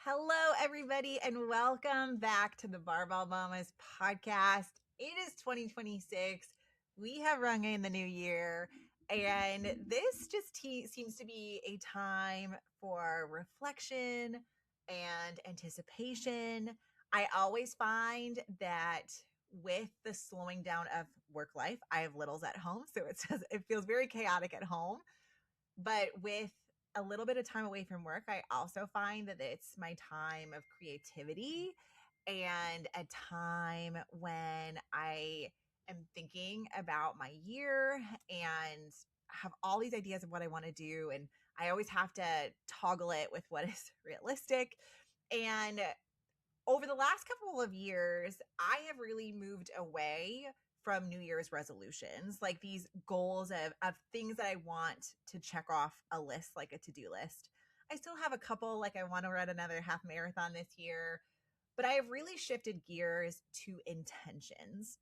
Hello, everybody, and welcome back to the Barbell Mamas podcast. It is 2026. We have rung in the new year, and this just seems to be a time for reflection and anticipation. I always find that with the slowing down of work life, I have littles at home, so it feels very chaotic at home. But with a little bit of time away from work, I also find that it's my time of creativity and a time when I am thinking about my year and have all these ideas of what I want to do. And I always have to toggle it with what is realistic. And over the last couple of years, I have really moved away from New Year's resolutions, like these goals of things that I want to check off a list, like a to-do list. I still have a couple, like I want to run another half marathon this year, but I have really shifted gears to intentions.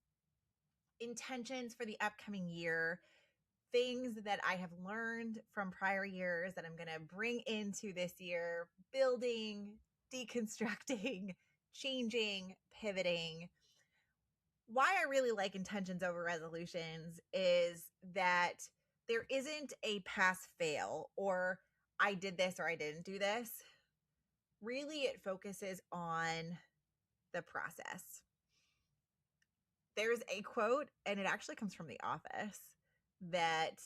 Intentions for the upcoming year, things that I have learned from prior years that I'm going to bring into this year, building, deconstructing, changing, pivoting. Why I really like intentions over resolutions is that there isn't a pass fail or I did this or I didn't do this. Really, it focuses on the process. There's a quote, and it actually comes from The Office, that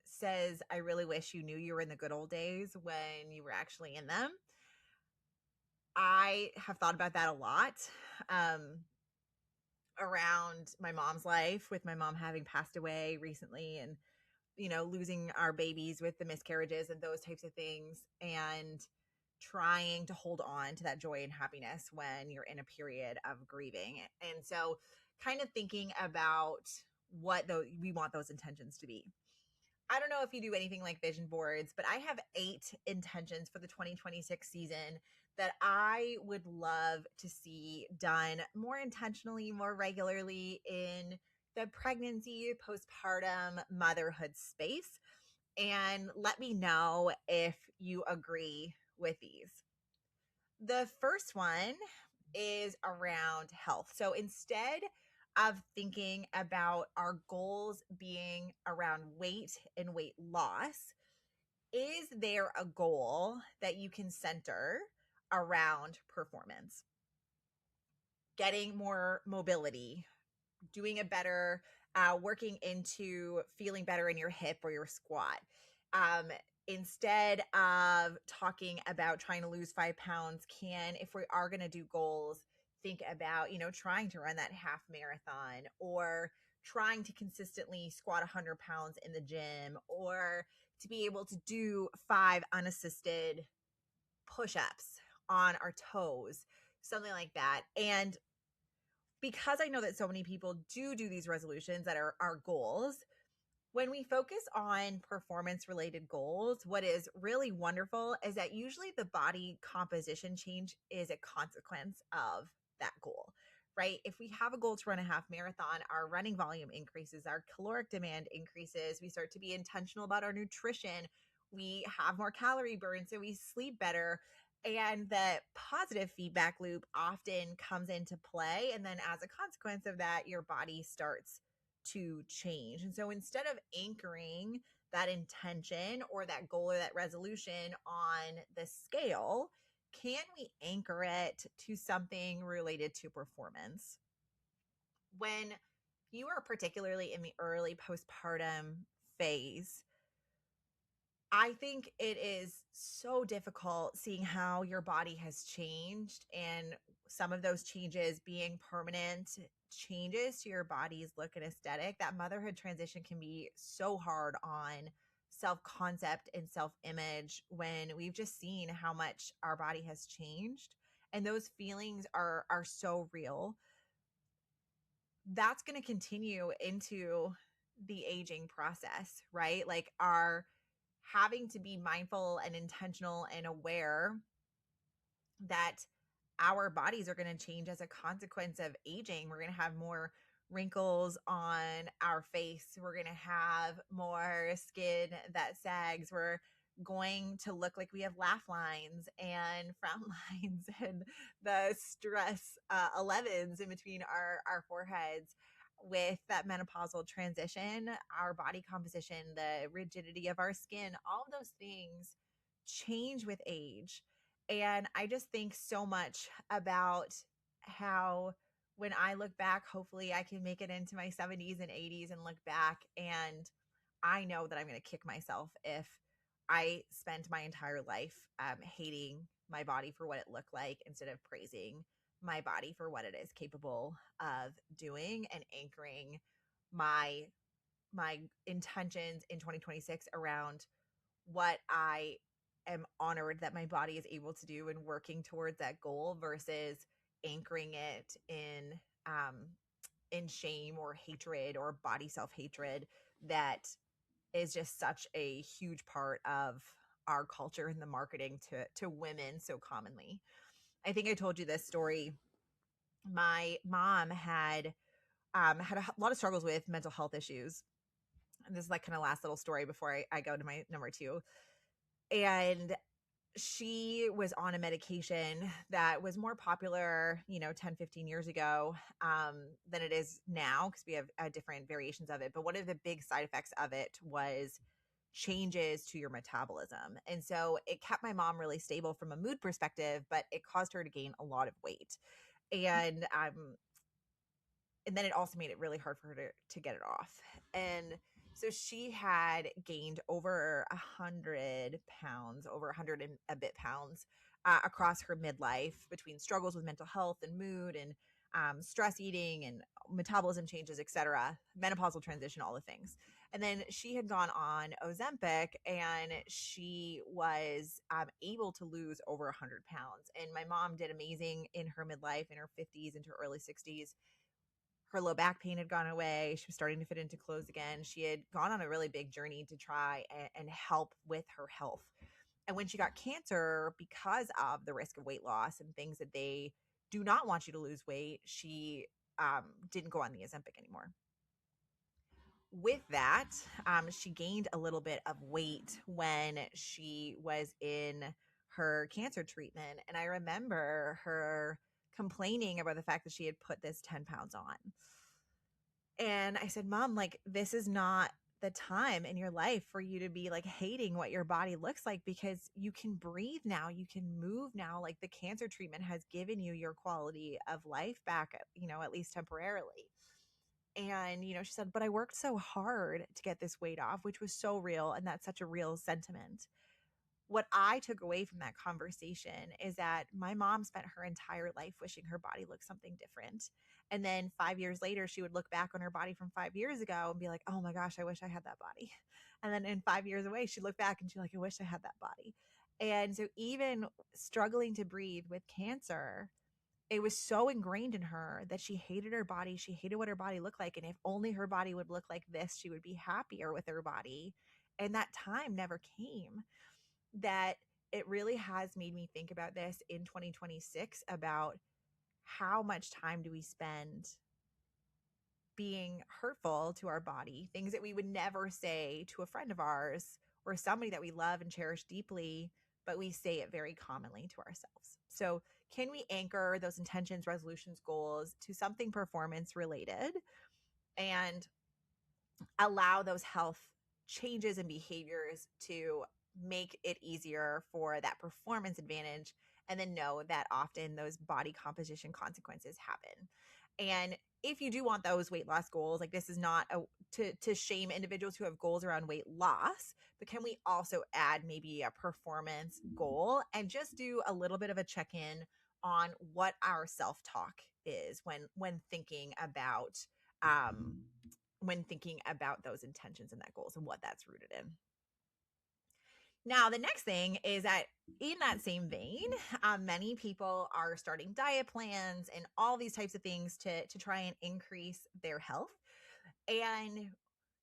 says, I really wish you knew you were in the good old days when you were actually in them. I have thought about that a lot. Around my mom's life, with my mom having passed away recently and losing our babies with the miscarriages and those types of things, and trying to hold on to that joy and happiness when you're in a period of grieving. And so kind of thinking about what we want those intentions to be. I don't know if you do anything like vision boards, but I have 8 intentions for the 2026 season that I would love to see done more intentionally, more regularly in the pregnancy, postpartum, motherhood space. And let me know if you agree with these. The first one is around health. So instead of thinking about our goals being around weight and weight loss, is there a goal that you can center around performance? Getting more mobility, doing a better, working into feeling better in your hip or your squat. Instead of talking about trying to lose 5 pounds, if we are going to do goals, think about, trying to run that half marathon or trying to consistently squat 100 pounds in the gym or to be able to do 5 unassisted push-ups on our toes, something like that. And because I know that so many people do these resolutions that are our goals, when we focus on performance related goals, what is really wonderful is that usually the body composition change is a consequence of that goal, right? If we have a goal to run a half marathon, our running volume increases, our caloric demand increases, we start to be intentional about our nutrition, we have more calorie burn, so we sleep better. And the positive feedback loop often comes into play. And then as a consequence of that, your body starts to change. And so instead of anchoring that intention or that goal or that resolution on the scale, can we anchor it to something related to performance? When you are particularly in the early postpartum phase, I think it is so difficult seeing how your body has changed and some of those changes being permanent changes to your body's look and aesthetic. That motherhood transition can be so hard on self-concept and self-image when we've just seen how much our body has changed, and those feelings are so real. That's going to continue into the aging process, right? Like our having to be mindful and intentional and aware that our bodies are going to change as a consequence of aging. We're going to have more wrinkles on our face. We're going to have more skin that sags. We're going to look like we have laugh lines and frown lines and the stress 11s in between our foreheads with that menopausal transition, our body composition, the rigidity of our skin, all of those things change with age. And I just think so much about how when I look back, hopefully I can make it into my 70s and 80s and look back, and I know that I'm going to kick myself if I spent my entire life hating my body for what it looked like instead of praising my body for what it is capable of doing and anchoring my my intentions in 2026 around what I am honored that my body is able to do and working towards that goal versus anchoring it in shame or hatred or body self-hatred that is just such a huge part of our culture and the marketing to women so commonly. I think I told you this story. My mom had a lot of struggles with mental health issues. And this is like kind of last little story before I go to my number two. And she was on a medication that was more popular, 10, 15 years ago than it is now because we have different variations of it. But one of the big side effects of it was changes to your metabolism. And so it kept my mom really stable from a mood perspective, but it caused her to gain a lot of weight. And then it also made it really hard for her to get it off. And so she had gained over 100 pounds, over 100 and a bit pounds across her midlife between struggles with mental health and mood and stress eating and metabolism changes, etc., menopausal transition, all the things. And then she had gone on Ozempic and she was able to lose over 100 pounds. And my mom did amazing in her midlife, in her 50s into her early 60s. Her low back pain had gone away. She was starting to fit into clothes again. She had gone on a really big journey to try and help with her health. And when she got cancer, because of the risk of weight loss and things that they do not want you to lose weight, she didn't go on the Ozempic anymore. With that, she gained a little bit of weight when she was in her cancer treatment. And I remember her complaining about the fact that she had put this 10 pounds on. And I said, Mom, like, this is not the time in your life for you to be like hating what your body looks like because you can breathe now, you can move now. Like, the cancer treatment has given you your quality of life back, at least temporarily. And, she said, but I worked so hard to get this weight off, which was so real. And that's such a real sentiment. What I took away from that conversation is that my mom spent her entire life wishing her body looked something different. And then 5 years later, she would look back on her body from 5 years ago and be like, oh my gosh, I wish I had that body. And then in 5 years away, she'd look back and she'd like, I wish I had that body. And so even struggling to breathe with cancer, it was so ingrained in her that she hated her body. She hated what her body looked like. And if only her body would look like this, she would be happier with her body. And that time never came. That it really has made me think about this in 2026 about how much time do we spend being hurtful to our body, things that we would never say to a friend of ours or somebody that we love and cherish deeply, but we say it very commonly to ourselves. So can we anchor those intentions, resolutions, goals to something performance related and allow those health changes and behaviors to make it easier for that performance advantage, and then know that often those body composition consequences happen. And if you do want those weight loss goals, like, this is not to shame individuals who have goals around weight loss, but can we also add maybe a performance goal and just do a little bit of a check-in on what our self-talk is when thinking about those intentions and that goals and what that's rooted in. Now, the next thing is that in that same vein, many people are starting diet plans and all these types of things to try and increase their health. And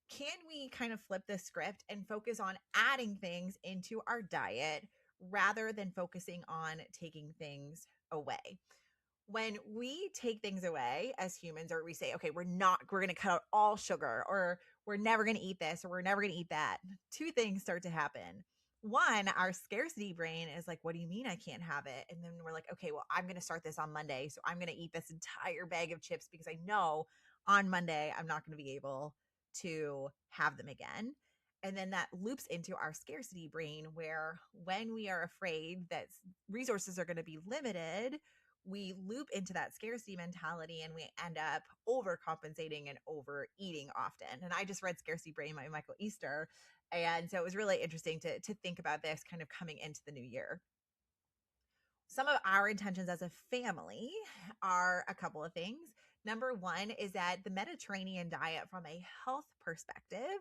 can we kind of flip the script and focus on adding things into our diet rather than focusing on taking things away? When we take things away as humans, or we say, okay, we're going to cut out all sugar, or we're never going to eat this, or we're never going to eat that, two things start to happen. one, our scarcity brain is like, what do you mean I can't have it? And then we're like, okay, well, I'm going to start this on Monday. So I'm going to eat this entire bag of chips because I know on Monday I'm not going to be able to have them again. And then that loops into our scarcity brain, where when we are afraid that resources are going to be limited, we loop into that scarcity mentality and we end up overcompensating and overeating often. And I just read Scarcity Brain by Michael Easter, and so it was really interesting to think about this kind of coming into the new year. Some of our intentions as a family are a couple of things. Number one is that the Mediterranean diet, from a health perspective,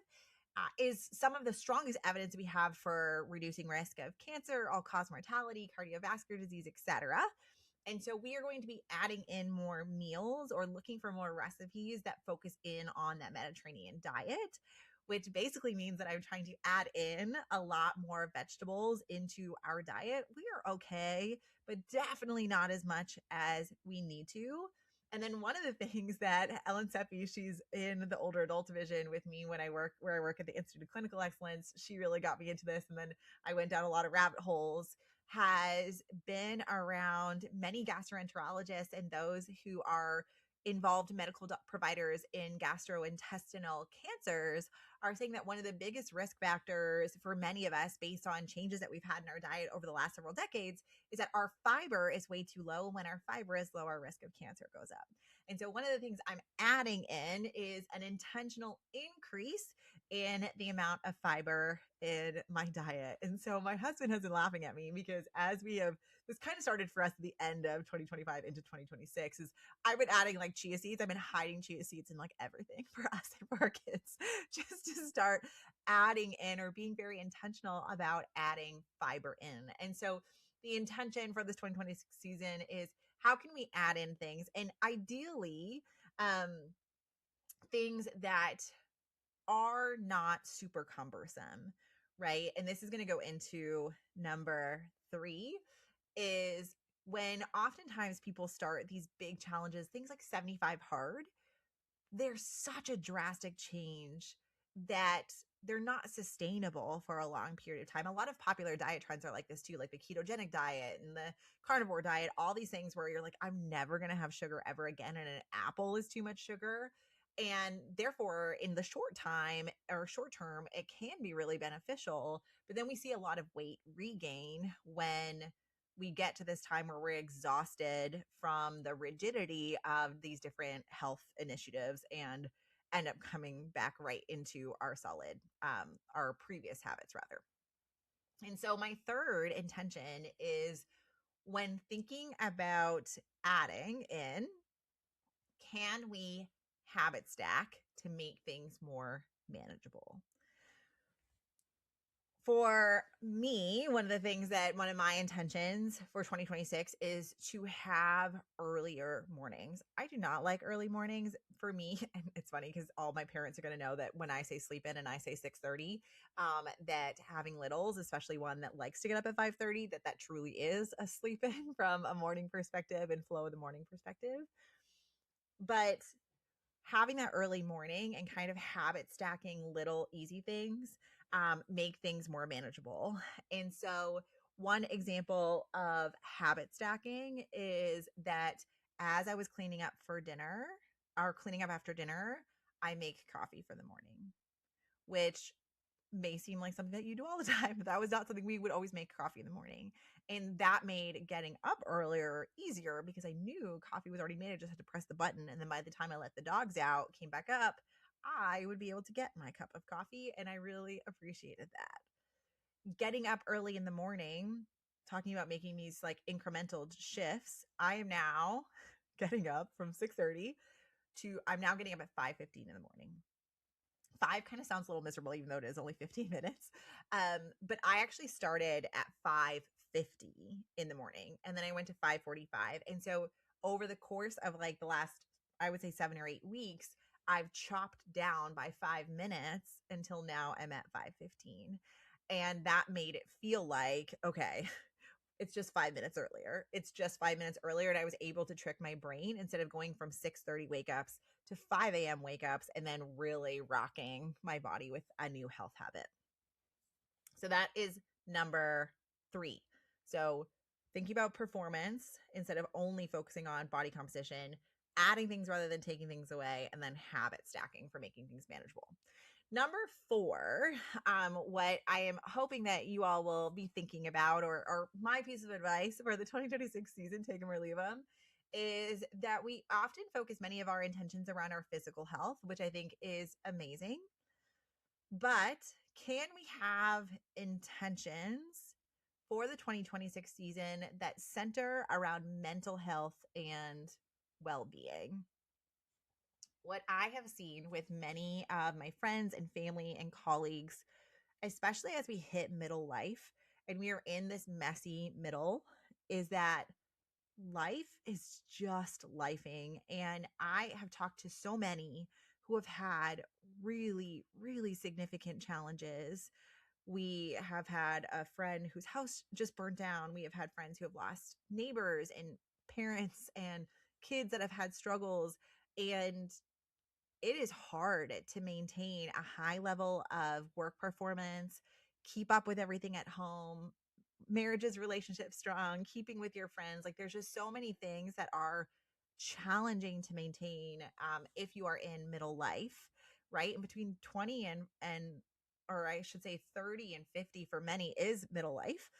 is some of the strongest evidence we have for reducing risk of cancer, all cause mortality, cardiovascular disease, etc. And so we are going to be adding in more meals or looking for more recipes that focus in on that Mediterranean diet, which basically means that I'm trying to add in a lot more vegetables into our diet. We are okay, but definitely not as much as we need to. And then one of the things that Ellen Seppi, she's in the older adult division with me when I work where I work at the Institute of Clinical Excellence. She really got me into this. And then I went down a lot of rabbit holes, has been around many gastroenterologists and those who are involved medical providers in gastrointestinal cancers, are saying that one of the biggest risk factors for many of us, based on changes that we've had in our diet over the last several decades, is that our fiber is way too low. When our fiber is low, our risk of cancer goes up. And so one of the things I'm adding in is an intentional increase in the amount of fiber in my diet. And so my husband has been laughing at me because as we have, this kind of started for us at the end of 2025 into 2026, is I've been adding like chia seeds. I've been hiding chia seeds in like everything for us and for our kids, just to start adding in or being very intentional about adding fiber in. And so the intention for this 2026 season is, how can we add in things, and ideally um things that are not super cumbersome, right? And this is going to go into number 3, is when oftentimes people start these big challenges, things like 75 hard, there's such a drastic change that they're not sustainable for a long period of time. A lot of popular diet trends are like this too, like the ketogenic diet and the carnivore diet, all these things where you're like, I'm never going to have sugar ever again. And an apple is too much sugar. And therefore, in the short time or short term, it can be really beneficial. But then we see a lot of weight regain when we get to this time where we're exhausted from the rigidity of these different health initiatives and end up coming back right into our solid, our previous habits rather. And so my third intention is, when thinking about adding in, can we habit stack to make things more manageable? For me, one of my intentions for 2026 is to have earlier mornings. I do not like early mornings for me. And it's funny because all my parents are going to know that when I say sleep in and I say 6:30, that having littles, especially one that likes to get up at 5:30, that truly is a sleep in from a morning perspective and flow of the morning perspective. But having that early morning and kind of habit stacking little easy things make things more manageable. And so, one example of habit stacking is that as I was cleaning up for dinner or cleaning up after dinner, I make coffee for the morning, which may seem like something that you do all the time, but that was not something we would always make coffee in the morning. And that made getting up earlier easier because I knew coffee was already made. I just had to press the button. And then by the time I let the dogs out, came back up, I would be able to get my cup of coffee. And I really appreciated that. Getting up early in the morning, talking about making these like incremental shifts, I am now getting up from 6:30 to I'm now getting up at 5:15 in the morning. 5 kind of sounds a little miserable, even though it is only 15 minutes. But I actually started at 5:50 in the morning, and then I went to 5:45. And so over the course of like the last, I would say 7 or 8 weeks, I've chopped down by 5 minutes until now I'm at 5:15. And that made it feel like, okay, it's just 5 minutes earlier. It's just 5 minutes earlier. And I was able to trick my brain instead of going from 6:30 wake ups to 5 a.m. wake ups and then really rocking my body with a new health habit. So that is number 3. So thinking about performance instead of only focusing on body composition, adding things rather than taking things away, and then habit stacking for making things manageable. Number 4, what I am hoping that you all will be thinking about, or my piece of advice for the 2026 season, take them or leave them, is that we often focus many of our intentions around our physical health, which I think is amazing. But can we have intentions for the 2026 season that center around mental health and well being? What I have seen with many of my friends and family and colleagues, especially as we hit middle life and we are in this messy middle, is that life is just lifing. And I have talked to so many who have had really, really significant challenges. We have had a friend whose house just burnt down. We have had friends who have lost neighbors and parents and kids that have had struggles. And it is hard to maintain a high level of work performance, keep up with everything at home, marriages, relationships strong, keeping with your friends. Like there's just so many things that are challenging to maintain if you are in middle life, right? In between 20 and or I should say 30 and 50 for many is middle life.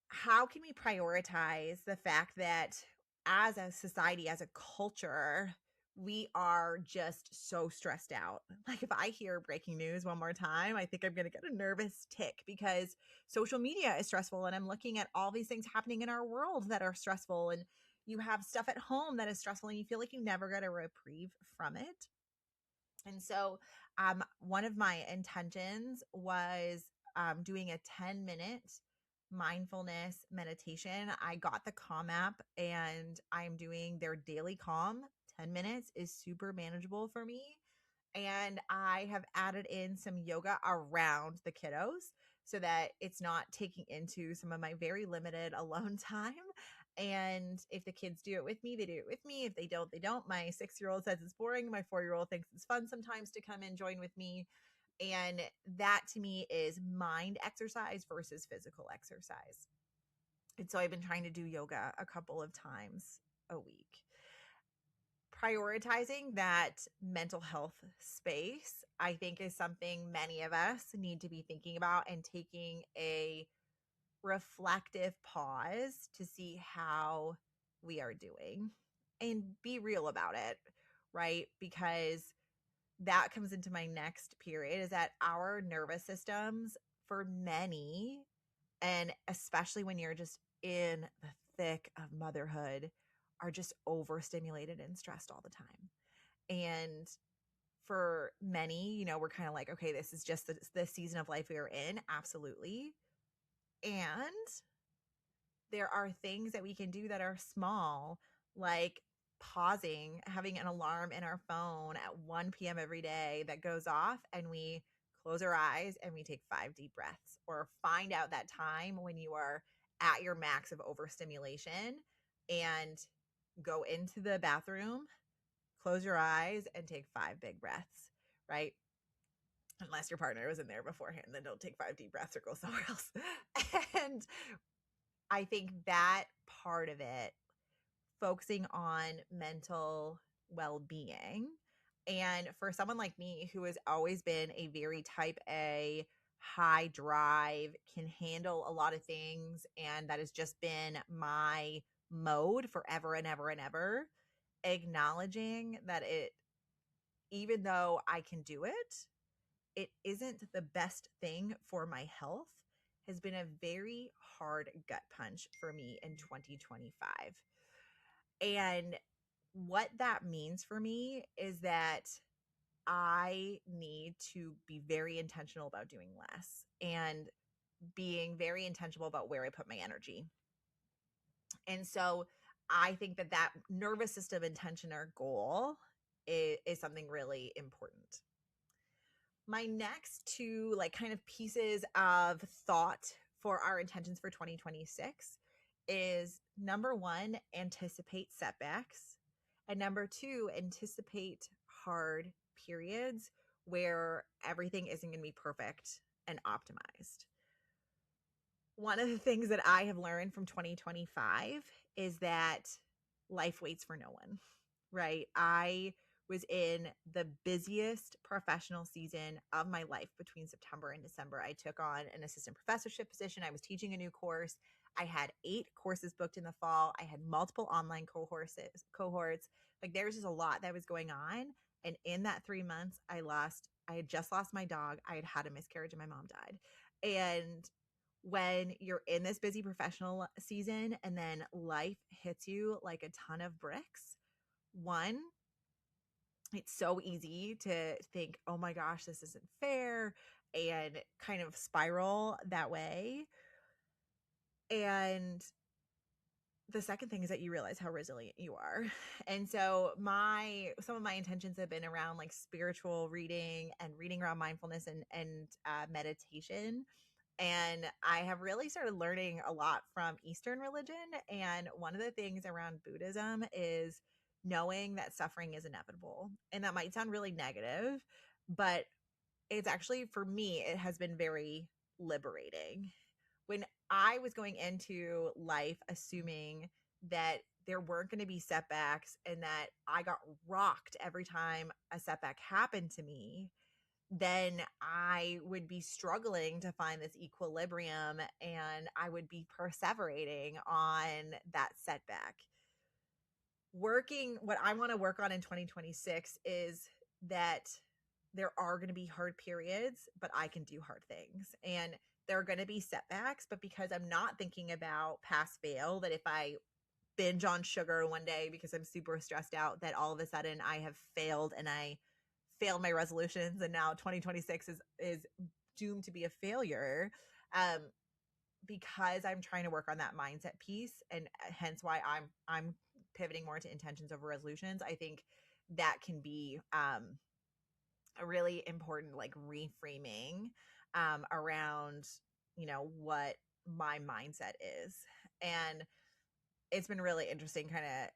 How can we prioritize the fact that as a society, as a culture, we are just so stressed out? Like if I hear breaking news one more time, I think I'm going to get a nervous tick because social media is stressful and I'm looking at all these things happening in our world that are stressful, and you have stuff at home that is stressful and you feel like you never get a reprieve from it. And so one of my intentions was doing a 10-minute mindfulness meditation. I got the Calm app and I'm doing their daily Calm. 10 minutes is super manageable for me. And I have added in some yoga around the kiddos so that it's not taking into some of my very limited alone time. And if the kids do it with me, they do it with me. If they don't, they don't. My 6-year-old says it's boring. My 4-year-old thinks it's fun sometimes to come and join with me. And that to me is mind exercise versus physical exercise. And so I've been trying to do yoga a couple of times a week. Prioritizing that mental health space, I think, is something many of us need to be thinking about and taking a reflective pause to see how we are doing and be real about it, right? Because that comes into my next period, is that our nervous systems, for many, and especially when you're just in the thick of motherhood, are just overstimulated and stressed all the time. And for many, we're kind of like, okay, this is just the season of life we are in. Absolutely. And there are things that we can do that are small, like pausing, having an alarm in our phone at 1 p.m. every day that goes off, and we close our eyes and we take 5 deep breaths, or find out that time when you are at your max of overstimulation and go into the bathroom, close your eyes, and take 5 big breaths, right? Unless your partner was in there beforehand, then don't take 5 deep breaths or go somewhere else. And I think that part of it, focusing on mental well being. And for someone like me who has always been a very type A, high drive, can handle a lot of things, and that has just been my mode forever and ever and ever, acknowledging that even though I can do it, it isn't the best thing for my health, has been a very hard gut punch for me in 2025. And what that means for me is that I need to be very intentional about doing less and being very intentional about where I put my energy. And so I think that nervous system intention or goal is something really important. My next two kind of pieces of thought for our intentions for 2026 is, number 1, anticipate setbacks, and number 2, anticipate hard periods where everything isn't going to be perfect and optimized. One of the things that I have learned from 2025 is that life waits for no one, right? I was in the busiest professional season of my life between September and December. I took on an assistant professorship position. I was teaching a new course. I had 8 courses booked in the fall. I had multiple online cohorts. Like there's just a lot that was going on. And in that 3 months, I had just lost my dog. I had had a miscarriage and my mom died. And when you're in this busy professional season and then life hits you like a ton of bricks, one, it's so easy to think, oh my gosh, this isn't fair, and kind of spiral that way. And the second thing is that you realize how resilient you are. And so some of my intentions have been around like spiritual reading and reading around mindfulness and meditation. And I have really started learning a lot from Eastern religion. And one of the things around Buddhism is knowing that suffering is inevitable. And that might sound really negative, but it's actually, for me, it has been very liberating. When I was going into life assuming that there weren't going to be setbacks and that I got rocked every time a setback happened to me, then I would be struggling to find this equilibrium and I would be perseverating on that setback. What I want to work on in 2026 is that there are going to be hard periods, but I can do hard things. And there are going to be setbacks, but because I'm not thinking about pass fail, that if I binge on sugar one day because I'm super stressed out, that all of a sudden I have failed and I failed my resolutions and now 2026 is doomed to be a failure. Because I'm trying to work on that mindset piece, and hence why I'm pivoting more to intentions over resolutions. I think that can be a really important like reframing around what my mindset is. And it's been really interesting kind of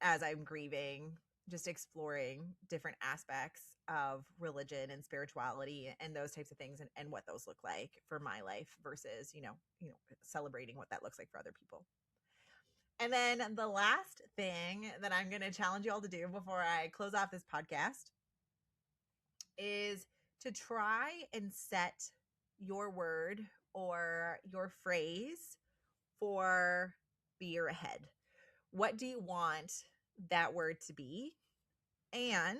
as I'm grieving, just exploring different aspects of religion and spirituality and those types of things, and what those look like for my life versus, celebrating what that looks like for other people. And then the last thing that I'm going to challenge you all to do before I close off this podcast is to try and set your word or your phrase for the year ahead. What do you want that word to be? And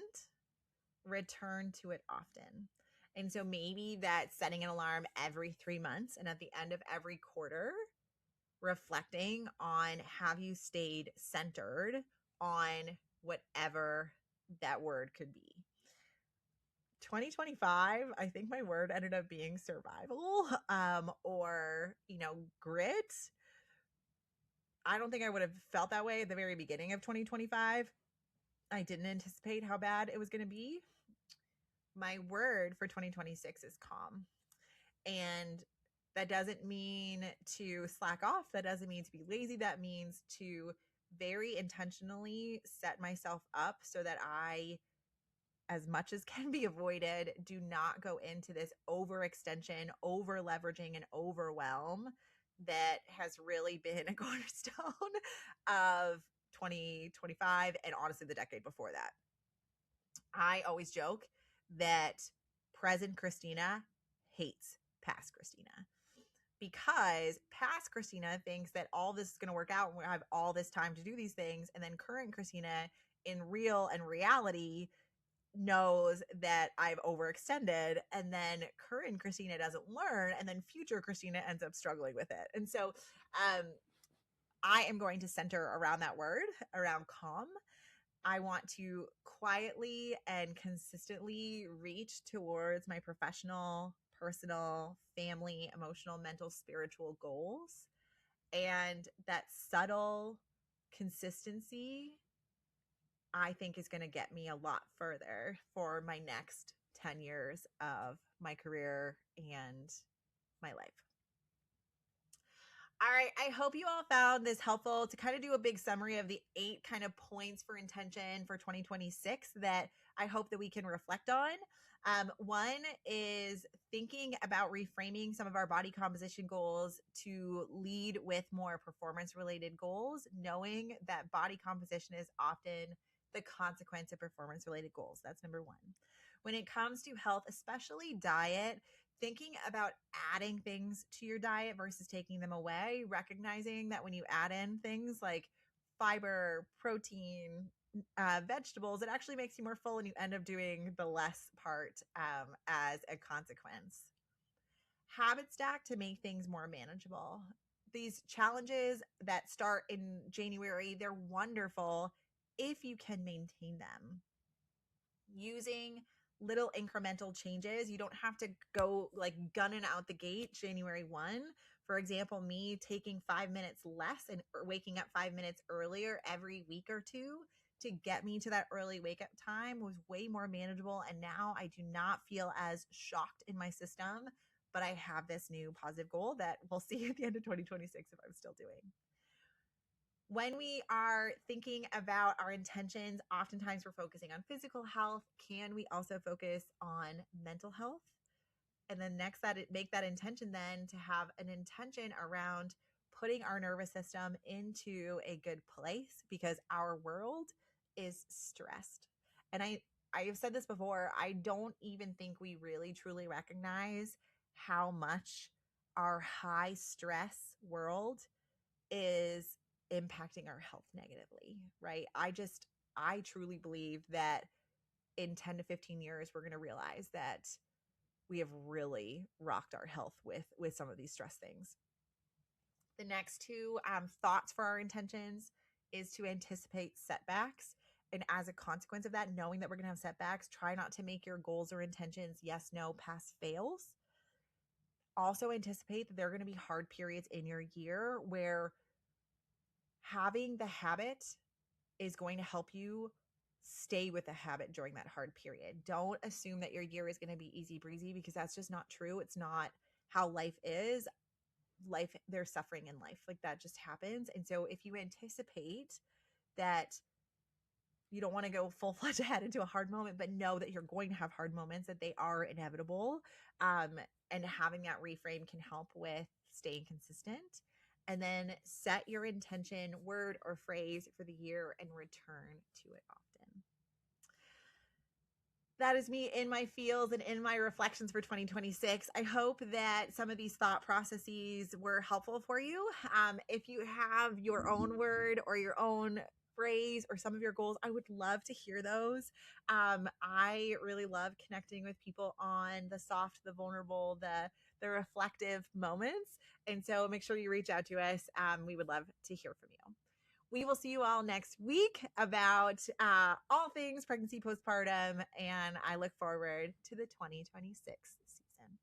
return to it often. And so maybe that's setting an alarm every 3 months, and at the end of every quarter, reflecting on, have you stayed centered on whatever that word could be. 2025, I think my word ended up being survival, or grit. I don't think I would have felt that way at the very beginning of 2025. I didn't anticipate how bad it was going to be. My word for 2026 is calm. And that doesn't mean to slack off. That doesn't mean to be lazy. That means to very intentionally set myself up so that I, as much as can be avoided, do not go into this overextension, over leveraging, and overwhelm that has really been a cornerstone of 2025 and honestly the decade before that. I always joke that present Christina hates past Christina, because past Christina thinks that all this is going to work out and we have all this time to do these things. And then current Christina, in real and reality, knows that I've overextended. And then current Christina doesn't learn. And then future Christina ends up struggling with it. And so I am going to center around that word, around calm. I want to quietly and consistently reach towards my professional, personal, family, emotional, mental, spiritual goals. And that subtle consistency, I think, is going to get me a lot further for my next 10 years of my career and my life. All right. I hope you all found this helpful to kind of do a big summary of the 8 kind of points for intention for 2026 that I hope that we can reflect on. One is thinking about reframing some of our body composition goals to lead with more performance related goals, knowing that body composition is often the consequence of performance related goals. That's number one. When it comes to health, especially diet, thinking about adding things to your diet versus taking them away, recognizing that when you add in things like fiber, protein, vegetables, it actually makes you more full and you end up doing the less part as a consequence. Habit stack to make things more manageable. These challenges that start in January, they're wonderful if you can maintain them. Using little incremental changes. You don't have to go like gunning out the gate January 1. For example, me taking 5 minutes less and waking up 5 minutes earlier every week or two to get me to that early wake up time was way more manageable. And now I do not feel as shocked in my system, but I have this new positive goal that we'll see at the end of 2026 if I'm still doing. When we are thinking about our intentions, oftentimes we're focusing on physical health. Can we also focus on mental health? And then next, make that intention then to have an intention around putting our nervous system into a good place, because our world is stressed. And I have said this before, I don't even think we really truly recognize how much our high stress world is impacting our health negatively, right? I truly believe that in 10 to 15 years, we're going to realize that we have really rocked our health with some of these stress things. The next two thoughts for our intentions is to anticipate setbacks. And as a consequence of that, knowing that we're going to have setbacks, try not to make your goals or intentions yes, no, pass, fails. Also anticipate that there are going to be hard periods in your year where having the habit is going to help you stay with the habit during that hard period. Don't assume that your year is going to be easy breezy, because that's just not true. It's not how life is. There's suffering in life. Like that just happens. And so if you anticipate that you don't want to go full fledged ahead into a hard moment, but know that you're going to have hard moments, that they are inevitable. And having that reframe can help with staying consistent. And then set your intention, word or phrase for the year and return to it often. That is me in my feels and in my reflections for 2026. I hope that some of these thought processes were helpful for you. If you have your own word or your own phrase or some of your goals, I would love to hear those. I really love connecting with people on the soft, the vulnerable, the reflective moments. And so make sure you reach out to us. We would love to hear from you. We will see you all next week about all things pregnancy, postpartum, and I look forward to the 2026 season.